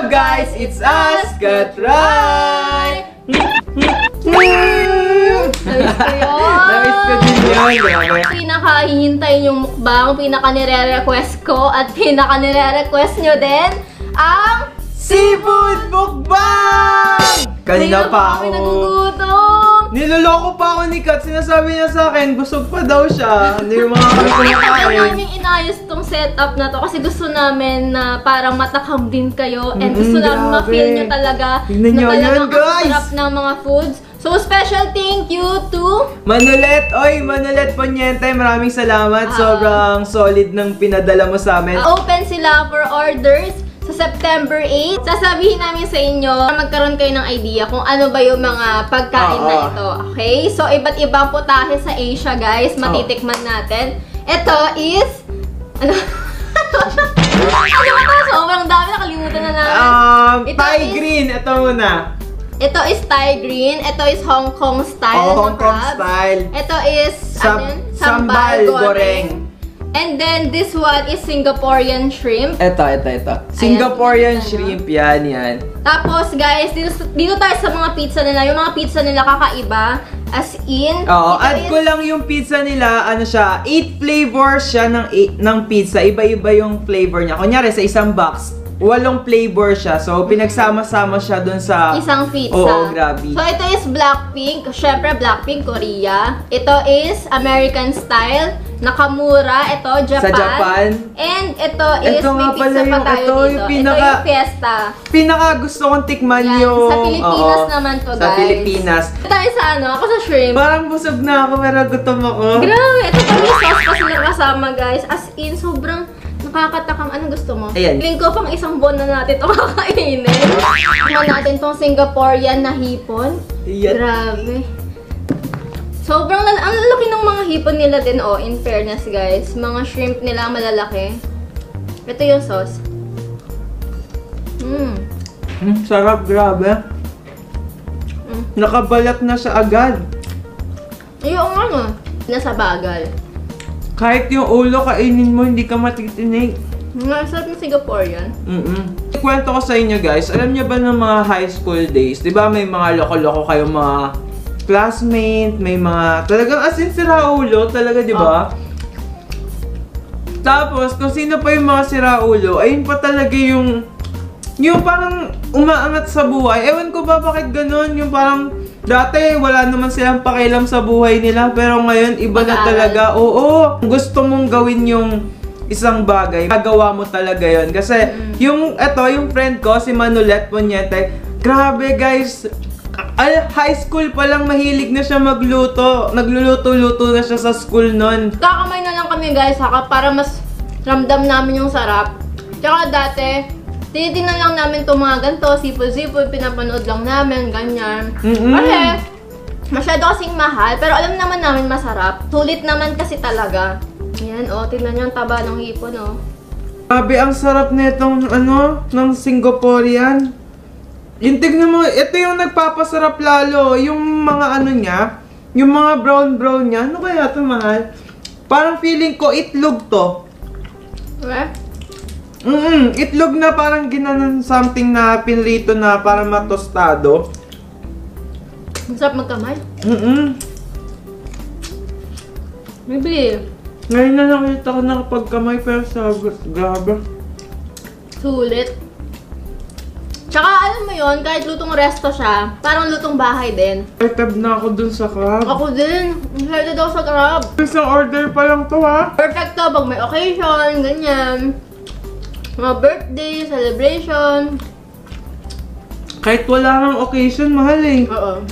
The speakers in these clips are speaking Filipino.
up guys? It's us, Katray! Namiss ko yun. Namiss ko din yun. Pinaka-hihintay yung mukbang, pinaka-nire-request ko at pinaka-nire-request nyo din ang Seafood Mukbang! Kanina pa ako. Nagugutom. Niloloko pa ako ni Kat. Sinasabi niya sa akin, busog pa daw siya. Hindi yung mga kami Kaya kumakain. namin inayos tong setup na to kasi gusto namin na parang matakam din kayo and gusto namin grabe. ma-feel nyo talaga Tignan na nyo yan, talagang ang guys. sarap ng mga foods. So, special thank you to Manulet! Oy, Manulet Poniente, maraming salamat. Sobrang solid ng pinadala mo sa amin. Open sila for orders sa September 8. Sasabihin namin sa inyo para magkaroon kayo ng idea kung ano ba yung mga pagkain na ito. Okay? So, iba't ibang putahe sa Asia, guys. Matitikman natin. Ito is... Ano? Ano ba ito? Sobrang dami. Nakalimutan na namin. Thai green. Ito muna. Ito is Thai green. Ito is Hong Kong style. Hong Kong style. Ito is Sambal goreng. And then, this one is Singaporean shrimp. Ito. Singaporean shrimp, yan. Tapos, guys, dito tayo sa mga pizza nila. Yung mga pizza nila kakaiba. As in, Oo, add ko lang yung pizza nila, ano siya, 8 flavors siya ng pizza. Iba-iba yung flavor niya. Kunyari, sa isang box, 8 flavor siya. So, pinagsama-sama siya dun sa... isang pizza. Oo, grabe. So, ito is Blackpink. Syempre, Blackpink, Korea. Ito is American style. Nakamura. Ito, Japan. Sa Japan. And ito is, Ito may nga pala pizza pa tayo ito dito. yung Ito yung Fiesta. Pinaka gusto kong tikman Yan, yung... sa Pilipinas naman to, Sa guys. Pilipinas. Ito tayo sa ano? Ako sa shrimp. Parang busog na ako, pero gutom ako. Grabe. Ito pa yung sauce kasi nakasama, guys. As in, sobrang nakakatakam. Anong gusto mo? Ayan. Feeling ko pang isang buwan na natin ito kakainin. Tingnan natin tong Singaporean na hipon. Ayan. Grabe. Sobrang ang lalaki ng mga hipon nila din, oh, in fairness, guys. Mga shrimp nila malalaki. Ito yung sauce. Sarap, grabe. Nakabalat na siya agad. Yung ano, nasa bagal. Kahit yung ulo kainin mo, hindi ka matitinig. Masarap ng Singaporean. Kwento ko sa inyo guys, alam niyo ba ng mga high school days, di ba may mga loko-loko kayong mga classmate, may mga talagang as in siraulo talaga, di ba? Tapos, kung sino pa yung mga siraulo, ayun pa talaga yung parang umaangat sa buhay. Ewan ko ba bakit ganun, yung parang dati wala naman silang pakialam sa buhay nila, pero ngayon iba na talaga. Oo, gusto mong gawin yung isang bagay, magawa mo talaga yon. Kasi yung friend ko, si Manulet Poniente, grabe guys, high school pa lang mahilig na siya magluto. Nagluluto-luto na siya sa school nun. Kakamay na lang kami, guys, ha, para mas ramdam namin yung sarap. Tsaka dati, tinitingnan lang namin itong mga ganito, sipol-sipol, pinapanood lang namin, ganyan. Kasi, masyado kasing mahal, pero alam naman namin masarap. Sulit naman kasi talaga. Ayan, oh, tignan nyo ang taba ng hipon, oh. Grabe, ang sarap nitong, ng Singaporean. Yung tignan mo, ito yung nagpapasarap lalo. Yung mga niya, yung mga brown-brown niya. Ano kaya ito, mahal? Parang feeling ko, itlog to. Okay? Itlog na parang ginanon something na pinrito na para matostado. Masarap magkamay. Maybe. Ngayon na nakita ko nakapagkamay pero grabe. Sulit. Tsaka alam mo yon, kahit lutong resto siya, parang lutong bahay din. Excited na ako dun sa crab. Ako din. Excited daw sa crab. Isang order pa lang to, ha? Perfect to pag may occasion, ganyan. Mga birthday, celebration. Kahit wala nang occasion, mahal eh. Oo.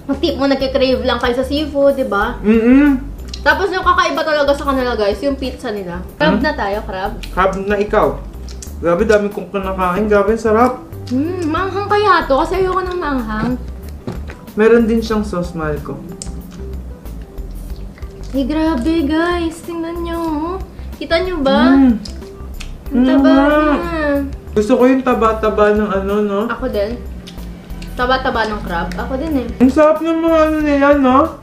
Mag-tip mo, nagkikrave lang kayo sa seafood, di ba? Tapos yung kakaiba talaga sa kanila, guys, yung pizza nila. Crab na tayo, crab. Crab na ikaw. Grabe, dami kong kinakain. Grabe, sarap. Manghang kaya to, kasi ayoko ng manghang. Meron din siyang sauce, mahal ko. Eh, grabe, guys. Tingnan nyo. Kita nyo ba? Ang taba niya. Gusto ko yung taba-taba ng no? Ako din. Taba-taba ng crab. Ako din eh. Ang sarap ng mga nila, no?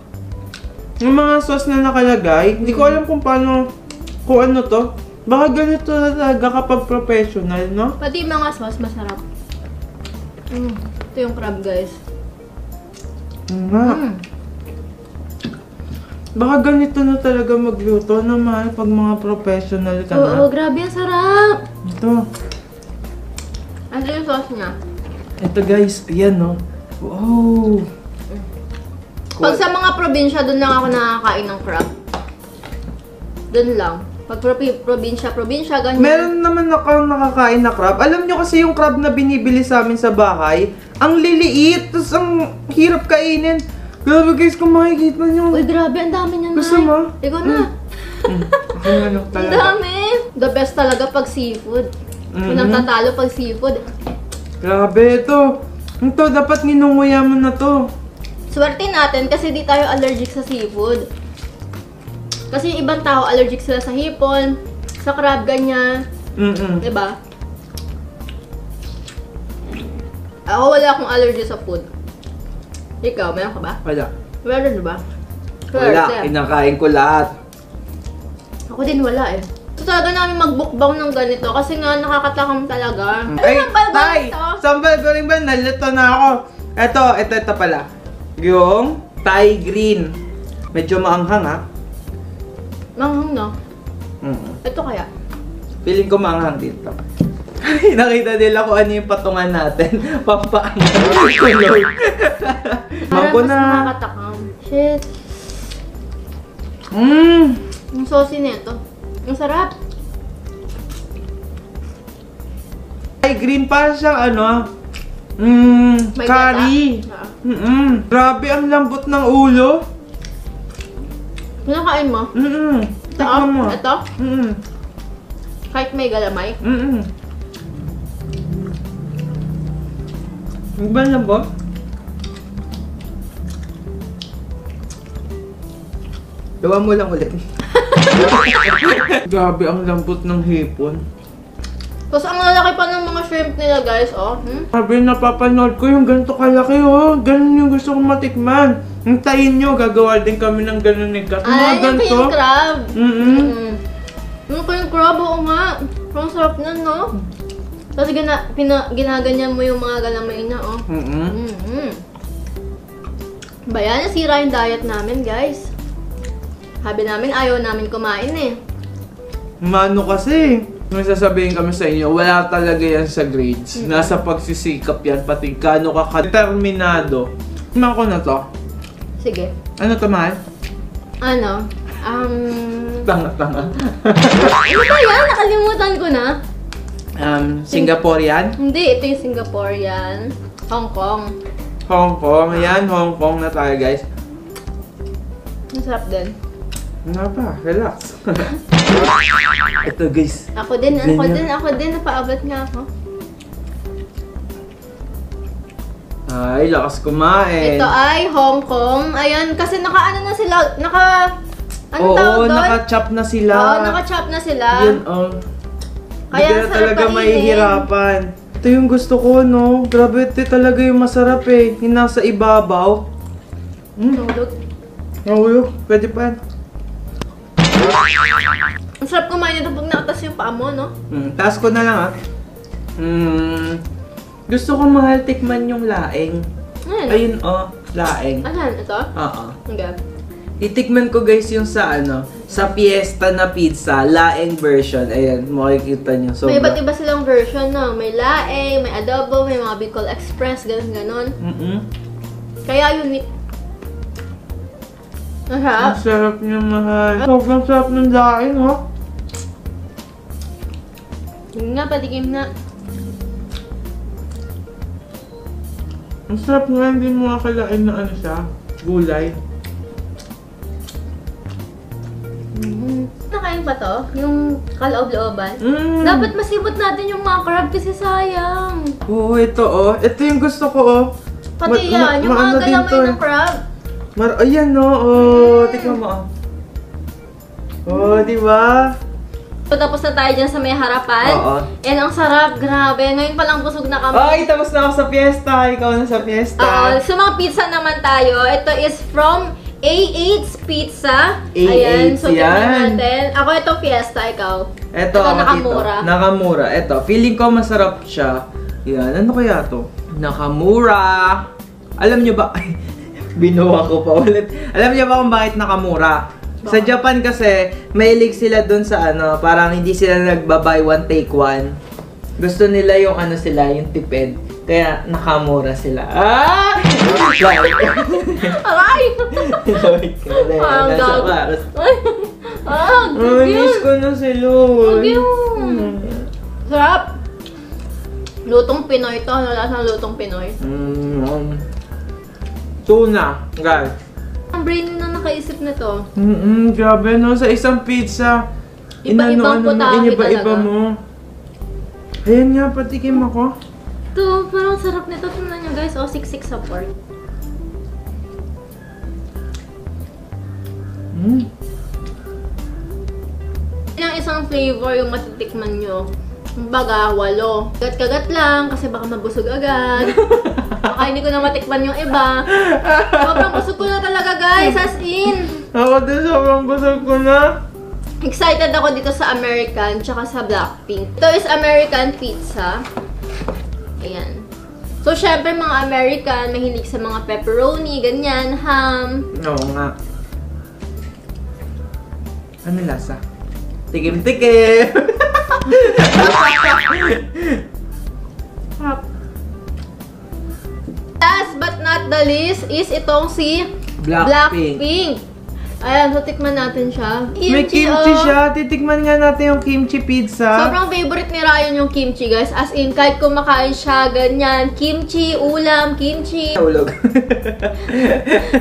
Yung mga sauce na nakalagay. Hindi ko alam kung paano, kung ano to. Baka ganito na talaga kapag professional, no? Pati yung mga sauce, masarap. Ito yung crab, guys. Nga. Baka ganito na talaga magluto naman pag mga professional ka na. Oo, grabe, ang sarap! Ito. Ano yung sauce niya? Ito guys, ayan no. Wow! Pag sa mga probinsya, doon lang ako nakakain ng crab. Doon lang. Pag probinsya, ganyan. Meron naman ako nakakain na crab. Alam nyo kasi yung crab na binibili sa amin sa bahay, ang liliit, tapos ang hirap kainin. Grabe guys, kung makikita nyo. Uy, grabe, ang dami niya, Gusto Nay. mo? Ikaw na. Ang ano Ang talaga. dami. The best talaga pag seafood. Unang tatalo pag seafood. Grabe ito. Ito, dapat ninunguya mo na to. Swerte natin kasi di tayo allergic sa seafood. Kasi yung ibang tao allergic sila sa hipon, sa crab, ganyan. Diba? Ako wala akong allergy sa food. Ikaw, meron ka ba? Wala. Wala, diba? Wala, kinakain ko lahat. Ako din wala eh. So talaga namin magbukbang ng ganito kasi nga nakakatakam talaga. Ay, sambal ba Tay! ito? Sambal ko rin ba? Nalito na ako. Ito pala. Yung Thai green. Medyo maanghang ha. Manghang no? Ito kaya? Feeling ko maanghang dito. Nakita nila kung ano yung patungan natin. Pampaanghang. Kulog. Parang Mangko mas na. nakakatakam. Shit. Yung saucy nito. Ang sarap. Thai green pa siyang ano. May Curry. gata. Grabe ang lambot ng ulo. Kinakain mo? Tikman mo. Ito? Kahit may galamay? Ang ba lambot? Gawa mo lang ulit. Grabe ang lambot ng hipon. Tapos ang lalaki pa ng mga shrimp nila, guys, oh. Sabi, napapanood ko yung ganito kalaki, oh. Ganun yung gusto kong matikman. Hintayin nyo, gagawa din kami ng ganun ni Kat. Ay, yun pa yung crab. Yun pa yung crab, oo nga. Ang sarap na, no? Tapos ginaganyan mo yung mga galamay na, oh. Bayan, nasira yung diet namin, guys. Sabi namin, ayaw namin kumain, eh. Mano kasi, may sasabihin kami sa inyo, wala talaga yan sa grades. Nasa pagsisikap yan, pati gaano ka determinado. Tingnan ko na to. Sige. Ano to, mahal? Ano? Tanga-tanga. Ano ba yan? Nakalimutan ko na. Singaporean? Hindi, ito yung Singaporean. Hong Kong. Hong Kong. Yan, Hong Kong na tayo, guys. Masarap din. Nga pa, relax. Ito, guys. Ako din, napaabot nga ako. Ay, lakas kumain. Ito ay Hong Kong. Ayan, kasi naka-ano na sila, ano Oo, tawag doon? naka-chop na sila. Oo, naka-chop na sila. Yun, oh. Kaya Hindi ka na sarap talaga kainin. mahihirapan. Ito yung gusto ko, no? Grabe, ito talaga yung masarap eh. Yung nasa ibabaw. Tulog. Nahulog. Pwede pa yan. Ang sarap kumain ito pag nakatas yung paa mo, no? Taas ko na lang, ah. Gusto ko mahal tikman yung laing. Ayun, oh. Laing. Ayan, ito? Oo. Okay. Itikman ko guys yung sa sa Fiesta na pizza, laing version. Ayan, makikita nyo. May iba't iba silang version, no? May laing, may adobo, may mga Bicol Express, ganon. Kaya unique. Ang Masarap. sarap niya, mahal. Sobrang sarap ng laing, oh. Yun nga, patikim na. Ang sarap nga, hindi mo akalain na ano siya, gulay. Nakain pa to? Yung kaloob-looban? Dapat masibot natin yung mga crab kasi sayang. Oo, ito oh. Ito yung gusto ko oh. Pati yan, yung mga galamay ng crab. Ayan no, oh. Tingnan mo oh. Oh, di ba? So, tapos na tayo dyan sa may harapan. Oo. And ang sarap, grabe. Ngayon palang busog na kami. Ay, tapos na ako sa fiesta. Ikaw na sa fiesta. Sa mga pizza naman tayo. Ito is from A8's Pizza. A8 Ayan, so tingnan yan. natin. Ako ito Fiesta, ikaw. Ito, Ito, ako Nakamura. dito. Nakamura. Ito, feeling ko masarap siya. Yan, ano kaya to? Nakamura. Alam nyo ba? Ay, binuha ko pa ulit. Alam nyo ba kung bakit Nakamura? Sa Japan kasi, mahilig sila dun sa ano, parang hindi sila nagba-buy one take one. Gusto nila yung ano sila, yung tipid. Kaya Nakamura sila. Ah! Aray! Ang gag. Ay! Ah, Miss ko na si Lord. Sarap! Lutong Pinoy to. Ano lasang lutong Pinoy? Tuna, guys. Ang brain na nakaisip nito. Grabe no, sa isang pizza. Iba-ibang putahe iba-iba talaga. mo. Ayan nga, patikim ako. Ito, parang sarap nito. Tingnan nyo guys. O, siksik sa pork. Yung isang flavor yung matitikman nyo. Kumbaga, 8. Kagat-kagat lang kasi baka mabusog agad. Baka hindi ko na matikman yung iba. Sobrang busog ko na talaga guys, as in. Ako din sobrang busog ko na. Excited ako dito sa American tsaka sa Blackpink. Ito is American pizza. Ayan. So, syempre mga American, mahilig sa mga pepperoni, ganyan, ham. Oo nga. Ano lasa? Tikim-tikim! Last but not the least is itong si Blackpink. Ayan, so tikman natin siya. May kimchi siya. Titikman nga natin yung kimchi pizza. Sobrang favorite ni Ryan yung kimchi, guys. As in, kahit kumakain siya, ganyan. Kimchi, ulam, kimchi. Ulog.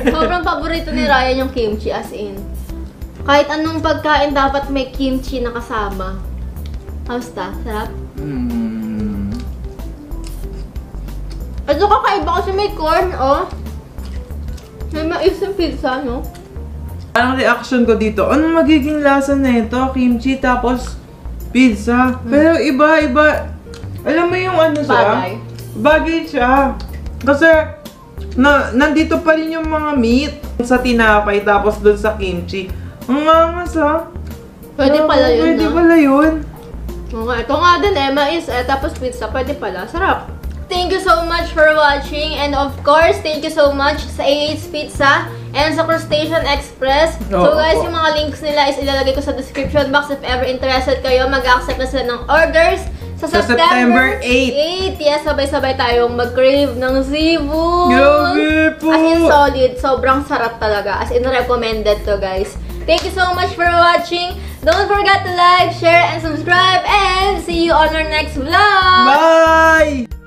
Sobrang paborito ni Ryan yung kimchi, as in. Kahit anong pagkain, dapat may kimchi na kasama. Kamusta? Sarap? Ito kakaiba kasi may corn, oh. May mais yung pizza, no? Ang reaction ko dito, ano magiging lasa na ito? Kimchi tapos pizza. Pero iba-iba. Alam mo yung ano siya? Bagay. Bagay siya. Kasi nandito pa rin yung mga meat sa tinapay tapos dun sa kimchi. Ang angas ha. Pwede pala yun, Pwede no? pala yun. Oo nga, ito nga din mais, tapos pizza, pwede pala. Sarap. Thank you so much for watching. And of course, thank you so much sa A8's Pizza and sa Crustacean Express. So guys, yung mga links nila is ilalagay ko sa description box. If ever interested kayo, mag-accept na sila ng orders. Sa September 8. Yes, sabay-sabay tayong mag-crave ng seafood. Grabe po! As in solid. Sobrang sarap talaga. As in recommended to guys. Thank you so much for watching. Don't forget to like, share, and subscribe. And see you on our next vlog. Bye!